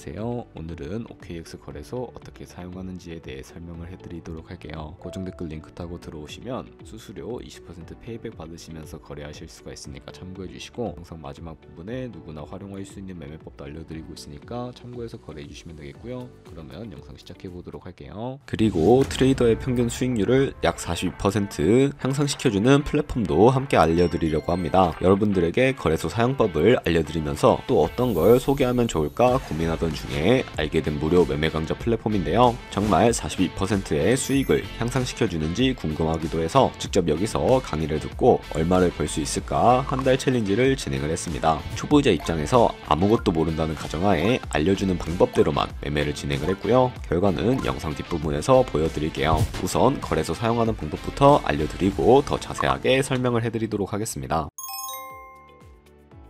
안녕하세요. 오늘은 OKX 거래소 어떻게 사용하는지에 대해 설명을 해드리도록 할게요. 고정 댓글 링크 타고 들어오시면 수수료 20% 페이백 받으시면서 거래하실 수가 있으니까 참고해주시고, 영상 마지막 부분에 누구나 활용할 수 있는 매매법도 알려드리고 있으니까 참고해서 거래해주시면 되겠고요. 그러면 영상 시작해보도록 할게요. 그리고 트레이더의 평균 수익률을 약 42% 향상시켜주는 플랫폼도 함께 알려드리려고 합니다. 여러분들에게 거래소 사용법을 알려드리면서 또 어떤 걸 소개하면 좋을까 고민하던 중에 알게 된 무료 매매 강좌 플랫폼인데요. 정말 42%의 수익을 향상시켜주는지 궁금하기도 해서 직접 여기서 강의를 듣고 얼마를 벌 수 있을까 한 달 챌린지를 진행을 했습니다. 초보자 입장에서 아무것도 모른다는 가정하에 알려주는 방법대로만 매매를 진행을 했고요. 결과는 영상 뒷부분에서 보여드릴게요. 우선 거래소 사용하는 방법부터 알려드리고 더 자세하게 설명을 해드리도록 하겠습니다.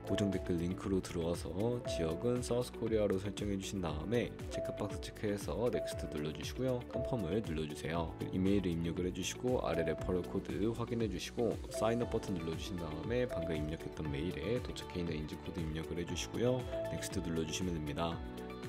고정 댓글 링크로 들어와서 지역은 사우스코리아로 설정해 주신 다음에 체크박스 체크해서 넥스트 눌러주시고요. 컨펌을 눌러주세요. 이메일을 입력을 해주시고 아래 레퍼럴 코드 확인해 주시고 사인업 버튼 눌러주신 다음에 방금 입력했던 메일에 도착해 있는 인증 코드 입력을 해주시고요. 넥스트 눌러주시면 됩니다.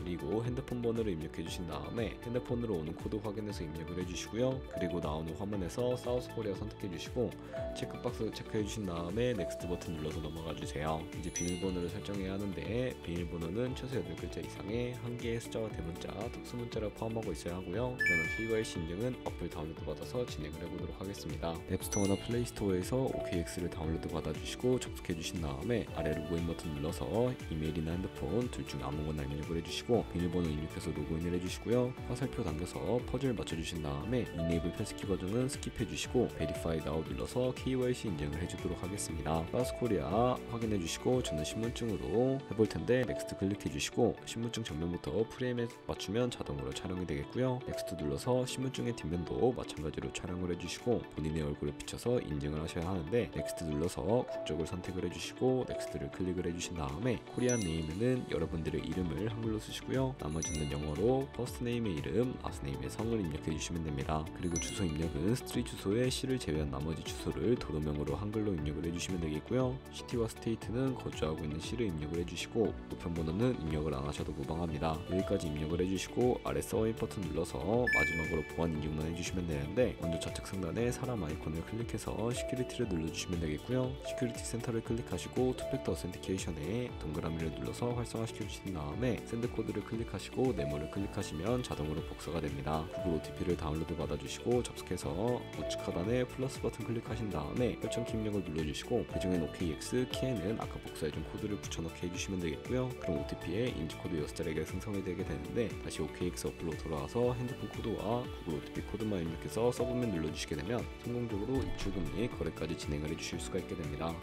그리고 핸드폰 번호를 입력해 주신 다음에 핸드폰으로 오는 코드 확인해서 입력을 해주시고요. 그리고 나오는 화면에서 사우스코리아 선택해 주시고 체크박스 체크해 주신 다음에 넥스트 버튼 눌러서 넘어가 주세요. 이제 비밀번호를 설정해야 하는데 비밀번호는 최소 8글자 이상의 한 개의 숫자와 대문자, 특수문자를 포함하고 있어야 하고요. 그러면 KYC 인증은 어플 다운로드 받아서 진행을 해보도록 하겠습니다. 앱스토어나 플레이스토어에서 OKX를 다운로드 받아주시고 접속해 주신 다음에 아래 로그인 버튼 눌러서 이메일이나 핸드폰 둘 중 아무거나 입력을 해주시고 비밀번호 입력해서 로그인을 해주시고요. 화살표 당겨서 퍼즐 맞춰주신 다음에 이네이블 패스키 버전은 스킵해주시고 Verify Now 눌러서 KYC 인증을 해주도록 하겠습니다. 사우스코리아 확인해주시고 저는 신분증으로 해볼 텐데 넥스트 클릭해주시고 신분증 정면부터 프레임에 맞추면 자동으로 촬영이 되겠고요. 넥스트 눌러서 신분증의 뒷면도 마찬가지로 촬영을 해주시고 본인의 얼굴을 비춰서 인증을 하셔야 하는데 넥스트 눌러서 국적을 선택을 해주시고 넥스트를 클릭을 해주신 다음에 코리안 네임에는 여러분들의 이름을 한글로 쓰시고 나머지는 영어로 퍼스트 네임의 이름, 라스트 네임의 성을 입력해 주시면 됩니다. 그리고 주소 입력은 스트리트 주소에 시를 제외한 나머지 주소를 도로명으로 한글로 입력을 해주시면 되겠고요. 시티와 스테이트는 거주하고 있는 시를 입력을 해주시고 우편번호는 입력을 안 하셔도 무방합니다. 여기까지 입력을 해주시고 아래 서밋 버튼 눌러서 마지막으로 보안 인증만 해주시면 되는데 먼저 좌측 상단에 사람 아이콘을 클릭해서 시큐리티를 눌러주시면 되겠고요. 시큐리티 센터를 클릭하시고 투팩터 어센티케이션에 동그라미를 눌러서 활성화시켜 주신 다음에 샌드 코드를 클릭하시고 네모를 클릭하시면 자동으로 복사가 됩니다. 구글 OTP를 다운로드 받아주시고 접속해서 우측 하단에 플러스 버튼 클릭하신 다음에 설정키 입력을 눌러주시고 그중엔 OKX 키에는 아까 복사해준 코드를 붙여넣기 해주시면 되겠고요. 그럼 OTP에 인증코드 6자리가 생성이 되게 되는데 다시 OKX 어플로 돌아와서 핸드폰 코드와 구글 OTP 코드만 입력해서 서브밋 눌러주시게 되면 성공적으로 입출금 및 거래까지 진행을 해주실 수가 있게 됩니다.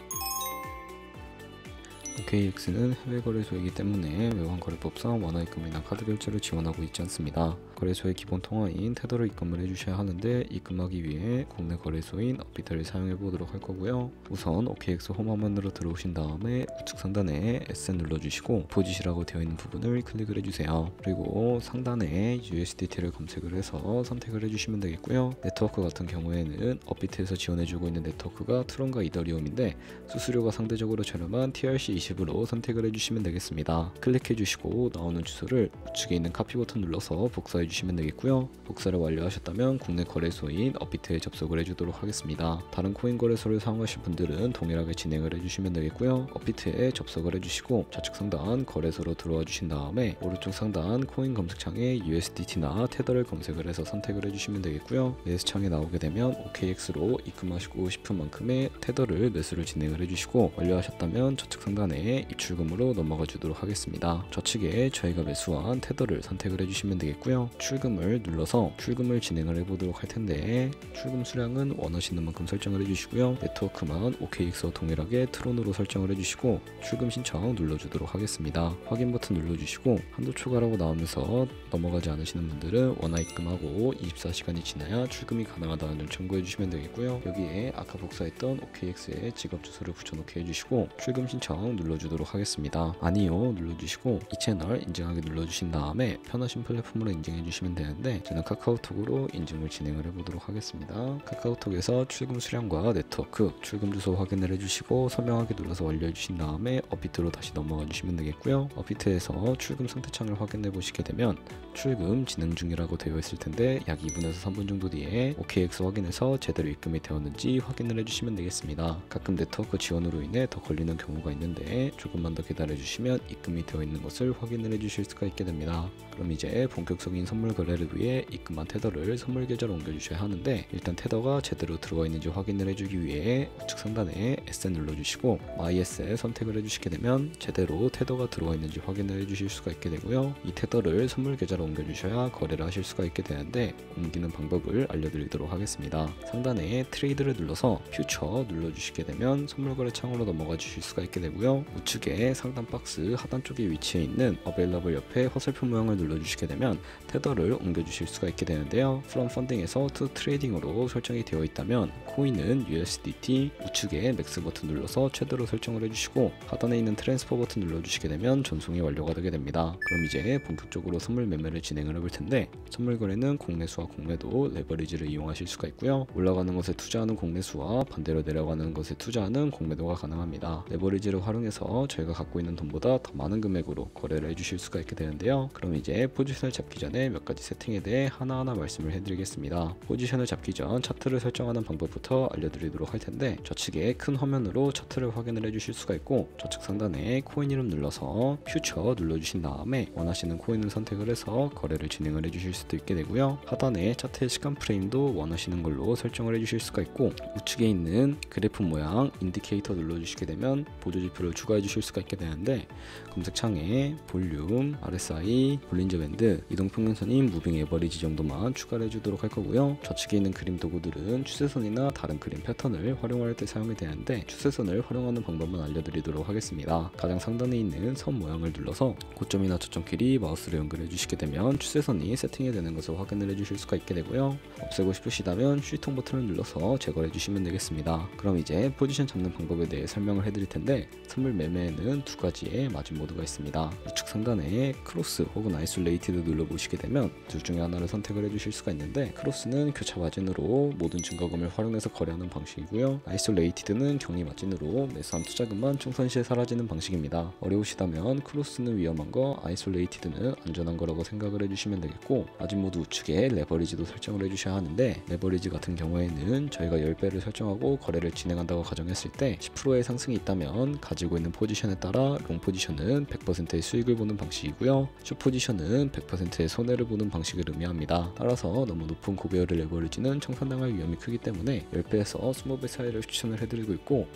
OKX는 해외 거래소이기 때문에 외환거래법상 완화 입금이나 카드 결제를 지원하고 있지 않습니다. 거래소의 기본 통화인 테더를 입금을 해주셔야 하는데 입금하기 위해 국내 거래소인 업비트를 사용해 보도록 할 거고요. 우선 OKX 홈화면으로 들어오신 다음에 우측 상단에 SN 눌러주시고 포지시라고 되어 있는 부분을 클릭을 해주세요. 그리고 상단에 USDT를 검색을 해서 선택을 해주시면 되겠고요. 네트워크 같은 경우에는 업비트에서 지원해주고 있는 네트워크가 트론과 이더리움인데 수수료가 상대적으로 저렴한 TRC20으로 선택을 해주시면 되겠습니다. 클릭해주시고 나오는 주소를 우측에 있는 카피 버튼 눌러서 복사해 주시면 되겠고요. 복사를 완료하셨다면 국내 거래소인 업비트에 접속을 해주도록 하겠습니다. 다른 코인 거래소를 사용하실 분들은 동일하게 진행을 해주시면 되겠고요. 업비트에 접속을 해주시고 좌측 상단 거래소로 들어와 주신 다음에 오른쪽 상단 코인 검색창에 USDT나 테더를 검색을 해서 선택을 해주시면 되겠고요. 매수창에 나오게 되면 OKX로 입금하시고 싶은 만큼의 테더를 매수를 진행을 해주시고 완료하셨다면 좌측 상단에 입출금으로 넘어가 주도록 하겠습니다. 좌측에 저희가 매수한 테더를 선택을 해주시면 되겠고요. 출금을 눌러서 출금을 진행을 해보도록 할 텐데 출금 수량은 원하시는 만큼 설정을 해주시고요. 네트워크만 OKX와 동일하게 트론으로 설정을 해주시고 출금 신청 눌러주도록 하겠습니다. 확인 버튼 눌러주시고 한도 초과라고 나오면서 넘어가지 않으시는 분들은 원화 입금하고 24시간이 지나야 출금이 가능하다는 점 참고해주시면 되겠고요. 여기에 아까 복사했던 OKX의 지갑 주소를 붙여넣기 해주시고 출금 신청 눌러주도록 하겠습니다. 아니요 눌러주시고 이 채널 인증하기 눌러주신 다음에 편하신 플랫폼으로 인증해 주시면 되는데 저는 카카오톡으로 인증을 진행을 해보도록 하겠습니다. 카카오톡에서 출금 수량과 네트워크, 출금 주소 확인을 해주시고 서명하기 눌러서 완료해주신 다음에 업비트로 다시 넘어가 주시면 되겠고요. 업비트에서 출금 상태창을 확인해 보시게 되면 출금 진행 중이라고 되어 있을 텐데 약 2분에서 3분 정도 뒤에 OKX 확인해서 제대로 입금이 되었는지 확인을 해주시면 되겠습니다. 가끔 네트워크 지원으로 인해 더 걸리는 경우가 있는데 조금만 더 기다려 주시면 입금이 되어 있는 것을 확인을 해주실 수가 있게 됩니다. 그럼 이제 본격적인 선물 거래를 위해 입금한 테더를 선물 계좌로 옮겨 주셔야 하는데 일단 테더가 제대로 들어가 있는지 확인을 해주기 위해 우측 상단에 SN 눌러주시고 MySL 선택을 해주시게 되면 제대로 테더가 들어가 있는지 확인을 해주실 수가 있게 되고요. 이 테더를 선물 계좌로 옮겨 주셔야 거래를 하실 수가 있게 되는데 옮기는 방법을 알려드리도록 하겠습니다. 상단에 트레이드를 눌러서 퓨처 눌러주시게 되면 선물 거래 창으로 넘어가 주실 수가 있게 되고요. 우측에 상단 박스 하단 쪽에 위치해 있는 어베일러블 옆에 화살표 모양을 눌러주시게 되면 테더를 옮겨 주실 수가 있게 되는데요. From Funding에서 To Trading으로 설정이 되어 있다면 코인은 USDT, 우측에 맥스 버튼 눌러서 최대로 설정을 해주시고 하단에 있는 트랜스퍼 버튼 눌러주시게 되면 전송이 완료가 되게 됩니다. 그럼 이제 본격적으로 선물 매매를 진행을 해볼 텐데 선물 거래는 공매수와 공매도 레버리지를 이용하실 수가 있고요. 올라가는 것에 투자하는 공매수와 반대로 내려가는 것에 투자하는 공매도가 가능합니다. 레버리지를 활용해서 저희가 갖고 있는 돈보다 더 많은 금액으로 거래를 해주실 수가 있게 되는데요. 그럼 이제 포지션을 잡기 전에 몇 가지 세팅에 대해 하나하나 말씀을 해드리겠습니다. 포지션을 잡기 전 차트를 설정하는 방법부터 알려드리도록 할 텐데 좌측에 큰 화면으로 차트를 확인을 해주실 수가 있고 좌측 상단에 코인 이름 눌러서 퓨처 눌러주신 다음에 원하시는 코인을 선택을 해서 거래를 진행을 해주실 수도 있게 되고요. 하단에 차트의 시간 프레임도 원하시는 걸로 설정을 해주실 수가 있고 우측에 있는 그래프 모양 인디케이터 눌러주시게 되면 보조지표를 추가해 주실 수가 있게 되는데 검색창에 볼륨, RSI, 볼린저 밴드, 이동평균선인 무빙 에버리지 정도만 추가를 해주도록 할 거고요. 좌측에 있는 그림 도구들은 추세선이나 다른 그림 패턴을 활용할 때 사용이 되는데 추세선을 활용하는 방법만 알려드리도록 하겠습니다. 가장 상단에 있는 선 모양을 눌러서 고점이나 저점끼리 마우스를 연결해 주시게 되면 추세선이 세팅이 되는 것을 확인을 해주실 수가 있게 되고요. 없애고 싶으시다면 휴지통 버튼을 눌러서 제거해 주시면 되겠습니다. 그럼 이제 포지션 잡는 방법에 대해 설명을 해드릴 텐데 선물 매매에는 두 가지의 마진 모드가 있습니다. 우측 상단에 크로스 혹은 아이솔레이티드 눌러보시게 되면 둘 중에 하나를 선택을 해주실 수가 있는데 크로스는 교차 마진으로 모든 증거금을 활용해서 거래하는 방식이고요. 아이솔레이티드는 격리 마진으로 매수한 투자금만 총선 시에 사라지는 방식입니다. 어려우시다면 크로스는 위험한 거, 아이솔레이티드는 안전한 거라고 생각을 해주시면 되겠고 마진 모드 우측에 레버리지도 설정을 해주셔야 하는데 레버리지 같은 경우에는 저희가 10배를 설정하고 거래를 진행한다고 가정했을 때 10%의 상승이 있다면 가지고 있는 포지션에 따라 롱 포지션은 100%의 수익을 보는 방식이고요. 숏 포지션은 100%의 손해를 보는 방식을 의미합니다. 따라서 너무 높은 고배열의 레버리지는 청산당할 위험이 크기 때문에 10배에서 20배 사이를 추천을 해드리고 있고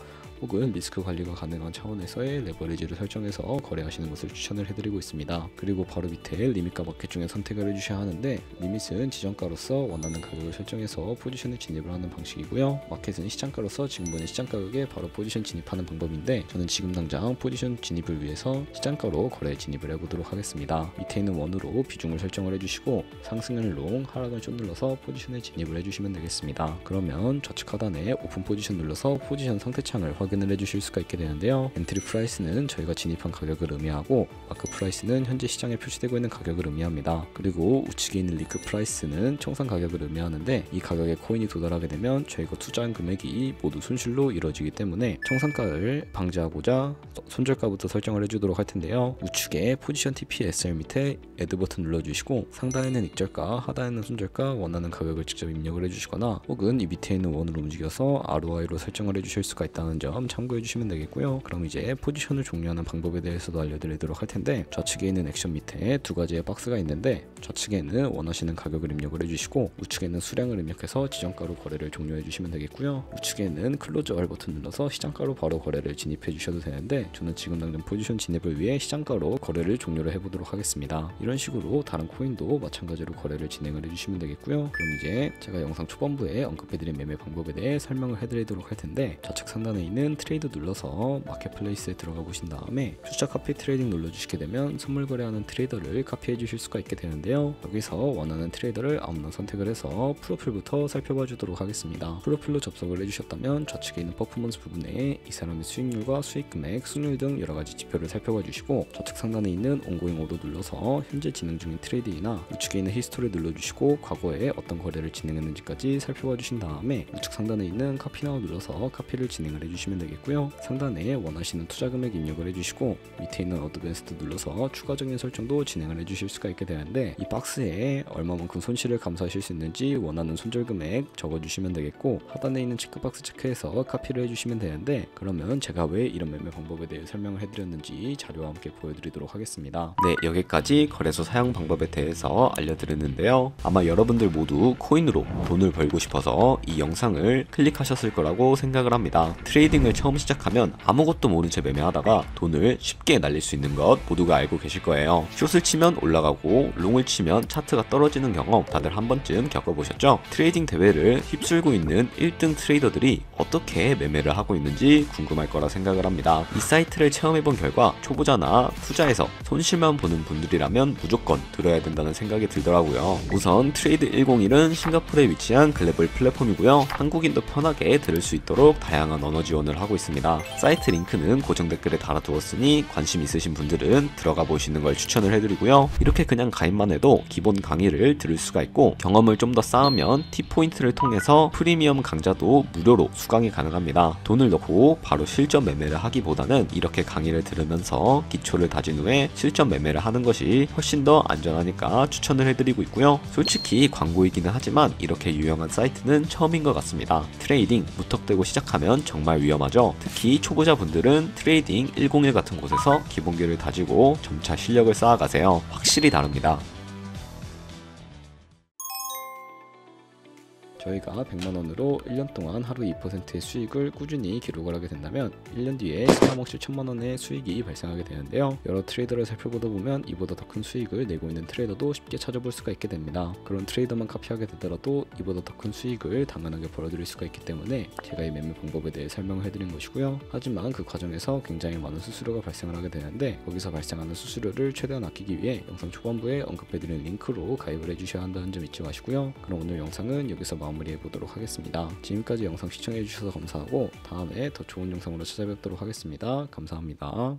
혹은 리스크 관리가 가능한 차원에서의 레버리지를 설정해서 거래하시는 것을 추천을 해드리고 있습니다. 그리고 바로 밑에 리밋과 마켓 중에 선택을 해주셔야 하는데 리밋은 지정가로서 원하는 가격을 설정해서 포지션을 진입을 하는 방식이고요. 마켓은 시장가로서 지금 보는 시장 가격에 바로 포지션 진입하는 방법인데 저는 지금 당장 포지션 진입을 위해서 시장가로 거래에 진입을 해보도록 하겠습니다. 밑에 있는 원으로 비중을 설정을 해주시고 상승을 롱, 하락을 좀 눌러서 포지션에 진입을 해주시면 되겠습니다. 그러면 좌측 하단에 오픈 포지션 눌러서 포지션 상태창을 확인을 해주실 수가 있게 되는데요. 엔트리 프라이스는 저희가 진입한 가격을 의미하고 마크 프라이스는 현재 시장에 표시되고 있는 가격을 의미합니다. 그리고 우측에 있는 리크 프라이스는 청산 가격을 의미하는데 이 가격에 코인이 도달하게 되면 저희가 투자한 금액이 모두 손실로 이루어지기 때문에 청산가를 방지하고자 손절가부터 설정을 해주도록 할 텐데요. 우측에 포지션 TPSR 밑에 애드 버튼 눌러주시고 상단에는 익절가, 하단에는 손절가, 원하는 가격을 직접 입력을 해주시거나 혹은 이 밑에 있는 원으로 움직여서 ROI로 설정을 해주실 수가 있다는 점 참고해 주시면 되겠고요. 그럼 이제 포지션을 종료하는 방법에 대해서도 알려드리도록 할 텐데 좌측에 있는 액션 밑에 두 가지의 박스가 있는데 좌측에는 원하시는 가격을 입력을 해주시고 우측에는 수량을 입력해서 지정가로 거래를 종료해 주시면 되겠고요. 우측에는 클로즈 얼 버튼 눌러서 시장가로 바로 거래를 진입해 주셔도 되는데 저는 지금 당장 포지션 진입을 위해 시장가로 거래를 종료를 해보도록 하겠습니다. 이런 식으로 다른 코인도 마찬가지로 거래를 진행을 해주시면 되겠고요. 그럼 이제 제가 영상 초반부에 언급해드린 매매 방법에 대해 설명을 해드리도록 할 텐데 좌측 상단에 있는 있는 트레이드 눌러서 마켓플레이스에 들어가 보신 다음에 숫자 카피 트레이딩 눌러주시게 되면 선물 거래하는 트레이더를 카피해 주실 수가 있게 되는데요. 여기서 원하는 트레이더를 아무나 선택을 해서 프로필부터 살펴봐 주도록 하겠습니다. 프로필로 접속을 해주셨다면 좌측에 있는 퍼포먼스 부분에 이 사람의 수익률과 수익 금액, 승률 등 여러가지 지표를 살펴봐 주시고 좌측 상단에 있는 온고잉 오더 눌러서 현재 진행 중인 트레이드이나 우측에 있는 히스토리 눌러주시고 과거에 어떤 거래를 진행했는지까지 살펴봐 주신 다음에 우측 상단에 있는 카피 나우 눌러서 카피를 진행을 해주시면 되겠고요. 상단에 원하시는 투자 금액 입력을 해주시고 밑에 있는 어드밴스드 눌러서 추가적인 설정도 진행을 해주실 수가 있게 되는데 이 박스에 얼마만큼 손실을 감수하실 수 있는지 원하는 손절 금액 적어주시면 되겠고 하단에 있는 체크박스 체크해서 카피를 해주시면 되는데 그러면 제가 왜 이런 매매 방법에 대해 설명을 해드렸는지 자료와 함께 보여드리도록 하겠습니다. 네, 여기까지 거래소 사용 방법에 대해서 알려드렸는데요. 아마 여러분들 모두 코인으로 돈을 벌고 싶어서 이 영상을 클릭하셨을 거라고 생각을 합니다. 트레이딩을 처음 시작하면 아무것도 모른 채 매매하다가 돈을 쉽게 날릴 수 있는 것 모두가 알고 계실 거예요. 숏을 치면 올라가고 롱을 치면 차트가 떨어지는 경험 다들 한 번쯤 겪어보셨죠? 트레이딩 대회를 휩쓸고 있는 1등 트레이더들이 어떻게 매매를 하고 있는지 궁금할 거라 생각을 합니다. 이 사이트를 체험해본 결과 초보자나 투자해서 손실만 보는 분들이라면 무조건 들어야 된다는 생각이 들더라고요. 우선 트레이드 101은 싱가포르에 위치한 글로벌 플랫폼이고요. 한국인도 편하게 들을 수 있도록 다양한 언어 지원을 하고 있습니다. 사이트 링크는 고정 댓글에 달아두었으니 관심 있으신 분들은 들어가 보시는 걸 추천을 해드리고요. 이렇게 그냥 가입만 해도 기본 강의를 들을 수가 있고 경험을 좀 더 쌓으면 T포인트를 통해서 프리미엄 강좌도 무료로 수강이 가능합니다. 돈을 넣고 바로 실전 매매를 하기보다는 이렇게 강의를 들으면서 기초를 다진 후에 실전 매매를 하는 것이 훨씬 더 안전하니까 추천을 해드리고 있고요. 솔직히 광고이기는 하지만 이렇게 유용한 사이트는 처음인 것 같습니다. 트레이딩 무턱대고 시작하면 정말 위험하죠. 특히 초보자분들은 트레이딩 101 같은 곳에서 기본기를 다지고 점차 실력을 쌓아가세요. 확실히 다릅니다. 저희가 100만원으로 1년 동안 하루 2%의 수익을 꾸준히 기록을 하게 된다면 1년 뒤에 3억 7천만원의 수익이 발생하게 되는데요. 여러 트레이더를 살펴보다 보면 이보다 더 큰 수익을 내고 있는 트레이더도 쉽게 찾아볼 수가 있게 됩니다. 그런 트레이더만 카피하게 되더라도 이보다 더 큰 수익을 당연하게 벌어들일 수가 있기 때문에 제가 이 매매 방법에 대해 설명을 해드린 것이고요. 하지만 그 과정에서 굉장히 많은 수수료가 발생을 하게 되는데 거기서 발생하는 수수료를 최대한 아끼기 위해 영상 초반부에 언급해드린 링크로 가입을 해주셔야 한다는 점 잊지 마시고요. 그럼 오늘 영상은 여기서 마무리해 보도록 하겠습니다. 지금까지 영상 시청해 주셔서 감사하고 다음에 더 좋은 영상으로 찾아뵙도록 하겠습니다. 감사합니다.